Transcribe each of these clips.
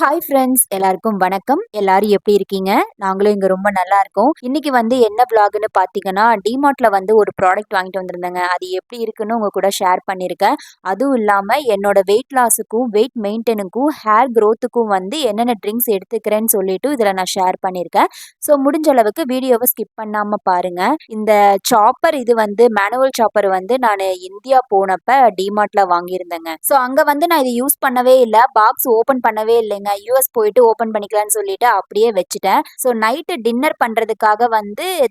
Hi friends, எல்லாருக்கும் வணக்கம். எல்லாரும் எப்படி இருக்கீங்க? நாங்களும் இங்க ரொம்ப நல்லா இருக்கோம். இன்னைக்கு என்ன விளாக்னு பார்த்தீங்கன்னா, டிமார்ட்ல ஒரு ப்ராடக்ட் வாங்கிட்டு வந்திருந்தேங்க. அது எப்படி இருக்குன்னு உங்க கூட ஷேர் பண்ணியிருக்கேன். அதுவும் இல்லாம என்னோட வெயிட் லாஸுக்கும், வெயிட் மெயின்டெனுக்கும், ஹேர் க்ரோத்துக்கும் என்னென்ன ட்ரிங்க்ஸ் எடுத்துக்கிறேன்னு சொல்லிட்டு இதில் நான் ஷேர் பண்ணியிருக்கேன். ஸோ முடிஞ்ச அளவுக்கு வீடியோவை ஸ்கிப் பண்ணாம பாருங்க. இந்த சாப்பர் இது மேனுவல் சாப்பர் நான் இந்தியா போனப்ப டிமார்ட்ல வாங்கியிருந்தேங்க. ஸோ அங்க நான் இதை யூஸ் பண்ணவே இல்லை, பாக்ஸ் ஓப்பன் பண்ணவே இல்லைங்க. யூஎஸ் போயிட்டு ஓபன் பண்ணிக்கலாம்னு சொல்லிட்டு அப்படியே வச்சுட்டேன். ஸோ நைட்டு டின்னர் பண்றதுக்காக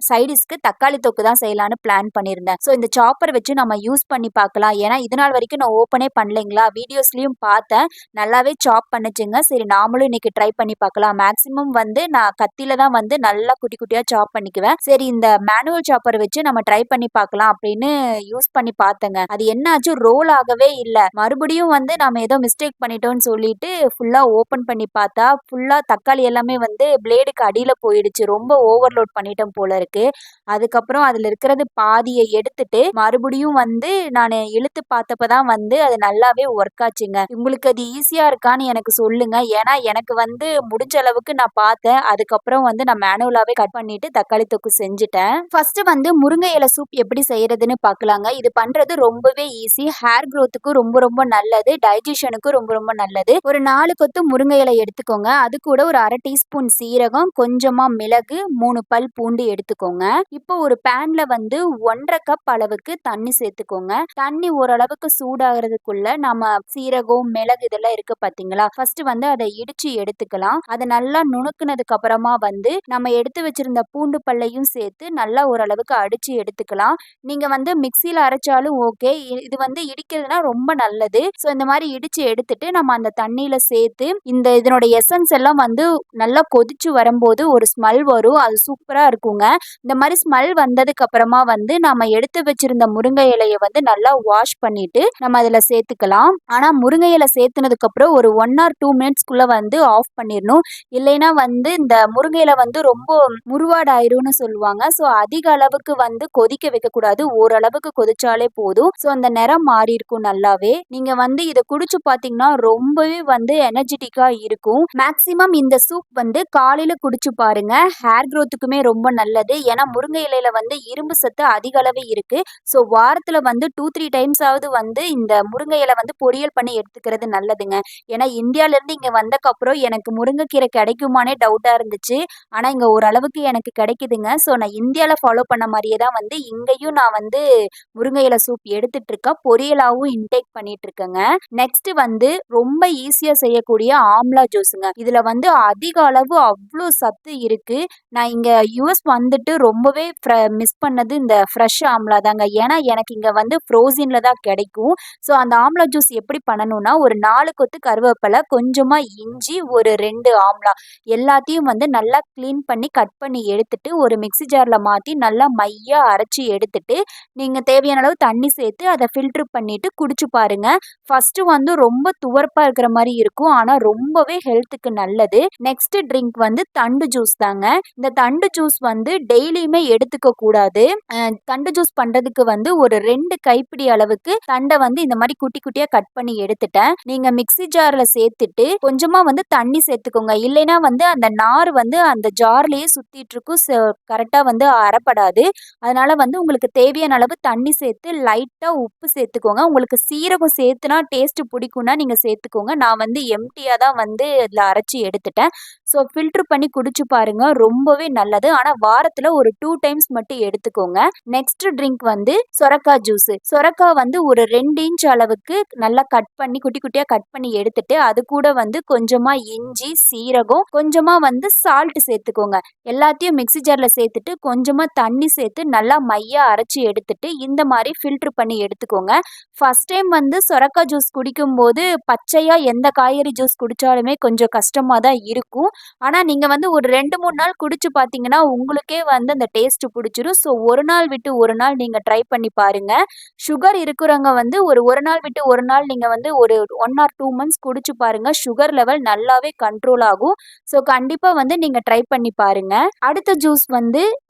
சைடிஸ்க்கு தக்காளி தொக்கு தான் செய்யலாம்னு பிளான் பண்ணியிருந்தேன். ஸோ இந்த சாப்பர் வச்சு நம்ம யூஸ் பண்ணி பார்க்கலாம். ஏன்னா இது நாள் வரைக்கும் நான் ஓப்பனே பண்ணலைங்களா, வீடியோஸ்லயும் பார்த்தேன், நல்லாவே சாப் பண்ணுச்சுங்க. சரி நாமளும் இன்னைக்கு ட்ரை பண்ணி பார்க்கலாம். மேக்ஸிமம் நான் கத்தியில தான் நல்லா குட்டி குட்டியா சாப் பண்ணிக்குவேன். சரி இந்த மேனுவல் சாப்பர் வச்சு நம்ம ட்ரை பண்ணி பார்க்கலாம் அப்படின்னு யூஸ் பண்ணி பார்த்தேங்க. அது என்னாச்சு, ரோல் ஆகவே இல்லை. மறுபடியும் நாம ஏதோ மிஸ்டேக் பண்ணிட்டோம்னு சொல்லிட்டு ஃபுல்லா ஓபன் பண்ணி பார்த்தா ஃபுல்லா தக்காளி எல்லாமே பிளேடுக்கு அடியில போயிடுச்சு. ரொம்ப ஓவர்லோட் பண்ணிட்டோம் போல இருக்கு. அதுக்கப்புறம் அதுல இருக்கிறது பாதியை எடுத்துட்டு மறுபடியும் நான் இழுத்து பார்த்தப்பதான் அது நல்லாவே ஒர்க் ஆச்சுங்க. உங்களுக்கு அது ஈஸியா இருக்கான்னு எனக்கு சொல்லுங்க. ஏன்னா எனக்கு முடிஞ்ச அளவுக்கு நான் பார்த்தேன். அதுக்கப்புறம் நான் மேனுவலாவே கட் பண்ணிட்டு தக்காளி தொக்கு செஞ்சுட்டேன். ஃபர்ஸ்ட் முருங்கை இலை சூப் எப்படி செய்யறதுன்னு பார்க்கலாங்க. இது பண்றது ரொம்பவே ஈஸி. ஹேர் க்ரோத்துக்கு ரொம்ப ரொம்ப நல்லது, டைஜஷனுக்கு ரொம்ப ரொம்ப நல்லது. ஒரு 4 கொத்து முருங்கை இலை எடுத்துக்கோங்க. அது கூட ஒரு 1/2 டீஸ்பூன் சீரகம், கொஞ்சமா மிளகு, 3 பல் பூண்டு எடுத்துக்கோங்க. இப்போ ஒரு பேன்ல 1/2 கப் அளவுக்கு தண்ணி சேர்த்துக்கோங்க. தண்ணி ஓரளவுக்கு சூடாகிறதுக்குள்ள நம்ம சீரகம், மிளகு இதெல்லாம் இருக்கு பாத்தீங்களா, ஃபர்ஸ்ட் அதை இடிச்சு எடுத்துக்கலாம். அதை நல்லா நுணுக்குனதுக்கு அப்புறமா நம்ம எடுத்து வச்சிருந்த பூண்டு பல்லையும் சேர்த்து நல்லா ஓரளவுக்கு அடிச்சு எடுத்துக்கலாம். நீங்க மிக்சியில அரைச்சாலும் ஓகே, இது இடிக்கிறதுனா ரொம்ப நல்லது. ஸோ இந்த மாதிரி இடிச்சு எடுத்துட்டு நம்ம அந்த தண்ணியில சேர்த்து இதனோட எசன்ஸ் எல்லாம் நல்லா கொதிச்சு வரும்போது ஒரு ஸ்மெல் வரும். அது சூப்பரா இருக்குங்க. இந்த மாதிரி ஸ்மெல் வந்ததுக்கு அப்புறமா நம்ம எடுத்து வச்சிருந்த முருங்கை இலையை நல்லா வாஷ் பண்ணிட்டு நம்ம அதுல சேர்த்துக்கலாம். ஆனா முருங்கை இலை சேர்த்துனதுக்கு அப்புறம் ஒரு 1 or 2 மினிட்ஸ்க்குள்ள ஆஃப் பண்ணிடணும். இல்லைன்னா இந்த முருங்கை இலை ரொம்ப முருவாடாயிரும்னு சொல்லுவாங்க. ஸோ அதிக அளவுக்கு கொதிக்க வைக்க கூடாது, ஓரளவுக்கு கொதிச்சாலே போதும். ஸோ அந்த நிறம் மாறி இருக்கும் நல்லாவே. நீங்க இதை குடிச்சு பாத்தீங்கன்னா ரொம்பவே எனர்ஜெட்டிக்கா இருக்கும். மேக்ஸிமம் இந்த சூப் காலையில குடிச்சு பாருங்க. ஹேர் க்ரோத்துக்குமே ரொம்ப நல்லது. ஏன்னா முருங்கை இலையில இரும்பு சத்து அதிக அளவு இருக்கு. ஸோ வாரத்துல 2-3 டைம்ஸ் ஆவது இந்த முருங்கை இலை பொரியல் பண்ணி எடுத்துக்கிறது நல்லதுங்க. ஏன்னா இந்தியால இருந்து இங்க வந்தக்கப்புறம் எனக்கு முருங்கைக்கீரை கிடைக்குமானே டவுட்டா இருந்துச்சு. ஆனா இங்க ஓரளவுக்கு எனக்கு கிடைக்குதுங்க. ஸோ நான் இந்தியால ஃபாலோ பண்ண மாதிரியே தான் இங்கேயும் நான் முருங்கை இலை சூப் எடுத்துட்டு இருக்கேன். பொரியலாவும் இன்டேக் பண்ணிட்டு இருக்கேங்க. நெக்ஸ்ட் ரொம்ப ஈஸியா செய்யக்கூடிய ஆம்லா ஜூஸுங்க. இதுல அதிக அளவு அவ்வளோ சத்து இருக்கு. நான் இங்க யூஎஸ் ரொம்பவே மிஸ் பண்ணது இந்த ஃப்ரெஷ் ஆம்லா தாங்க. ஏன்னா எனக்கு இங்க ஃப்ரோசின்ல தான் கிடைக்கும். ஸோ அந்த ஆம்லா ஜூஸ் எப்படி பண்ணணும்னா, ஒரு 4 கொத்து கருவேப்பிலை, கொஞ்சமா இஞ்சி, ஒரு 2 ஆம்லா எல்லாத்தையும் நல்லா க்ளீன் பண்ணி கட் பண்ணி எடுத்துட்டு ஒரு மிக்ஸி ஜார்ல மாத்தி நல்லா மையா அரைச்சி எடுத்துட்டு நீங்க தேவையான அளவு தண்ணி சேர்த்து அதை ஃபில்டர் பண்ணிட்டு குடிச்சு பாருங்க. ஃபர்ஸ்ட் ரொம்ப துவர்ப்பா இருக்கிற மாதிரி இருக்கும். ஆனா ரொம்பவே ஹெல்த்துக்கு நல்லது. நெக்ஸ்ட் ட்ரிங்க் தண்டு ஜூஸ் தாங்க. இந்த தண்டு ஜூஸ் டெய்லியுமே எடுத்துக்க கூடாது. தண்டு ஜூஸ் பண்றதுக்கு ஒரு 2 கைப்பிடி அளவுக்கு தண்டை இந்த மாதிரி குட்டி குட்டியா கட் பண்ணி எடுத்துட்டேன். நீங்க மிக்ஸி ஜார்ல சேர்த்துட்டு கொஞ்சமா தண்ணி சேர்த்துக்கோங்க. இல்லைன்னா அந்த நார் அந்த ஜார்லயே சுத்திட்டு இருக்கும், கரெக்டா அரைப்படாது. அதனால உங்களுக்கு தேவையான அளவு தண்ணி சேர்த்து லைட்டா உப்பு சேர்த்துக்கோங்க. உங்களுக்கு சீரகம் சேர்த்துனா டேஸ்ட் பிடிக்கும்னா நீங்க சேர்த்துக்கோங்க. நான் எம்டியா தான் இதில் அரைச்சி எடுத்துட்டேன். ஸோ ஃபில்டர் பண்ணி குடிச்சு பாருங்க, ரொம்பவே நல்லது. ஆனால் வாரத்தில் ஒரு 2 டைம்ஸ் மட்டும் எடுத்துக்கோங்க. நெக்ஸ்ட் ட்ரிங்க் சொரக்காய் ஜூஸ். சொரக்காய் ஒரு 2 இன்ச் அளவுக்கு நல்லா கட் பண்ணி குட்டி குட்டியாக கட் பண்ணி எடுத்துட்டு அது கூட கொஞ்சமா இஞ்சி, சீரகம், கொஞ்சமா சால்ட் சேர்த்துக்கோங்க. எல்லாத்தையும் மிக்ஸி ஜார்ல சேர்த்துட்டு கொஞ்சமா தண்ணி சேர்த்து நல்லா மையா அரைச்சி எடுத்துட்டு இந்த மாதிரி ஃபில்டர் பண்ணி எடுத்துக்கோங்க. ஃபர்ஸ்ட் டைம் சொரக்காய் ஜூஸ் குடிக்கும்போது பச்சையா எந்த காய்கறி ஜூஸ் குடிச்சாலுமே கொஞ்சம் கஷ்டமா தான் இருக்கும். ஆனா நீங்க ஒரு 2-3 நாள் குடிச்சு பாத்தீங்கன்னா உங்களுக்கே அந்த டேஸ்ட் பிடிச்சிரும். ஸோ ஒரு நாள் விட்டு ஒரு நாள் நீங்க ட்ரை பண்ணி பாருங்க. சுகர் இருக்கிறவங்க ஒரு நாள் விட்டு ஒரு நாள் நீங்க ஒரு 1 or 2 months குடிச்சு பாருங்க. சுகர் லெவல் நல்லாவே கண்ட்ரோல் ஆகும். ஸோ கண்டிப்பா நீங்க ட்ரை பண்ணி பாருங்க. அடுத்த ஜூஸ்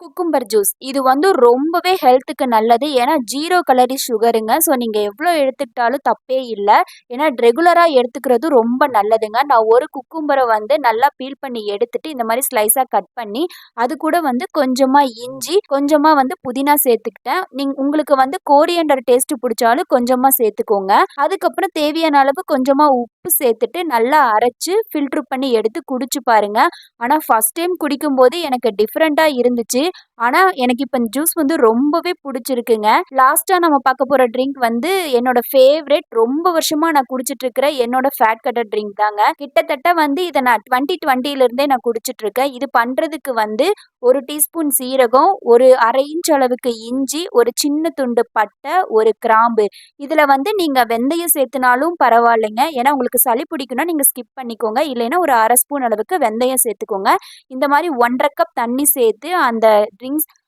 குக்கும்பர் ஜூஸ். இது ரொம்பவே ஹெல்த்துக்கு நல்லது. ஏன்னா 0 கலரி சுகருங்க. ஸோ நீங்க எவ்வளோ எடுத்துக்கிட்டாலும் தப்பே இல்லை. ஏன்னா ரெகுலரா எடுத்துக்கிறது ரொம்ப நல்லதுங்க. நான் ஒரு குக்கும்பரை வந்து நல்லா பீல் பண்ணி எடுத்துட்டு இந்த மாதிரி ஸ்லைஸா கட் பண்ணி அது கூட வந்து கொஞ்சமா இஞ்சி கொஞ்சமா வந்து புதினா சேர்த்துக்கிட்டேன். உங்களுக்கு வந்து கோரியண்டர் டேஸ்ட் பிடிச்சாலும் கொஞ்சமா சேர்த்துக்கோங்க. அதுக்கப்புறம் தேவையான அளவு கொஞ்சமா உப்பு சேர்த்துட்டு நல்லா அரைச்சு ஃபில்டர் பண்ணி எடுத்து குடிச்சு பாருங்க. ஆனா ஃபர்ஸ்ட் டைம் குடிக்கும்போது எனக்கு டிஃப்ரெண்டா இருந்துச்சு. ஆனா எனக்கு இப்ப இந்த ஜூஸ் வந்து ரொம்பவே பிடிச்சிருக்குங்க. லாஸ்ட்டா நம்ம பார்க்க போற ட்ரிங்க் வந்து என்னோட ஃபேவரைட். ரொம்ப வருஷமா நான் குடிச்சிட்டு இருக்கிற என்னோட ஃபேட் கட்டர் ட்ரிங்க் தாங்க. கிட்டத்தட்ட வந்து இத நான் 2020ல இருந்தே நான் குடிச்சிட்டு இருக்கேன். இது பண்றதுக்கு வந்து 1 டீஸ்பூன் சீரகம், ஒரு 1/2 இன்ச் அளவுக்கு இஞ்சி, ஒரு சின்ன துண்டு பட்டை, ஒரு கிராம்பு. இதுல வந்து நீங்க வெந்தயம் சேர்த்துனாலும் பரவாயில்லைங்க. ஏன்னா உங்களுக்கு சளி பிடிக்கும்னா நீங்க ஸ்கிப் பண்ணிக்கோங்க. இல்லைன்னா ஒரு 1/2 ஸ்பூன் அளவுக்கு வெந்தயம் சேர்த்துக்கோங்க. இந்த மாரி 1 1/2 கப் தண்ணி சேர்த்து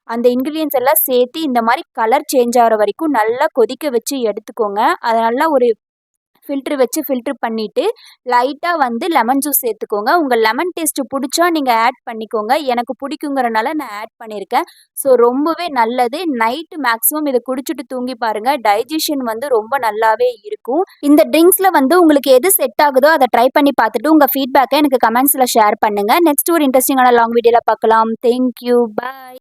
அந்த இன்கிரீடியன்ட்ஸ் எல்லாம் சேர்த்து இந்த மாரி கலர் சேஞ்ச் ஆகுற வரைக்கும் நல்லா கொதிக்க வச்சு எடுத்துக்கோங்க. அத நல்லா ஒரு ஃபில்டர் வச்சு ஃபில்டர் பண்ணிட்டு, லைட்டா வந்து லெமன் ஜூஸ் சேர்த்துக்கோங்க. உங்க லெமன் டேஸ்ட் புடிச்சா நீங்க ஆட் பண்ணிக்கோங்க. எனக்கு பிடிக்குங்கிறனால நான் ஆட் பண்ணியிருக்கேன். ஸோ ரொம்பவே நல்லது. நைட்டு மேக்ஸிமம் இத குடிச்சிட்டு தூங்கி பாருங்க. டைஜஷன் வந்து ரொம்ப நல்லாவே இருக்கும். இந்த ட்ரிங்க்ஸ்ல வந்து உங்களுக்கு எது செட் ஆகுதோ அத ட்ரை பண்ணி பார்த்துட்டு உங்க ஃபீட்பேக்க எனக்கு கமெண்ட்ஸ்ல ஷேர் பண்ணுங்க. நெக்ஸ்ட் ஒரு இன்ட்ரஸ்டிங்கான லாங் வீடியோல பார்க்கலாம். Thank you. பாய்.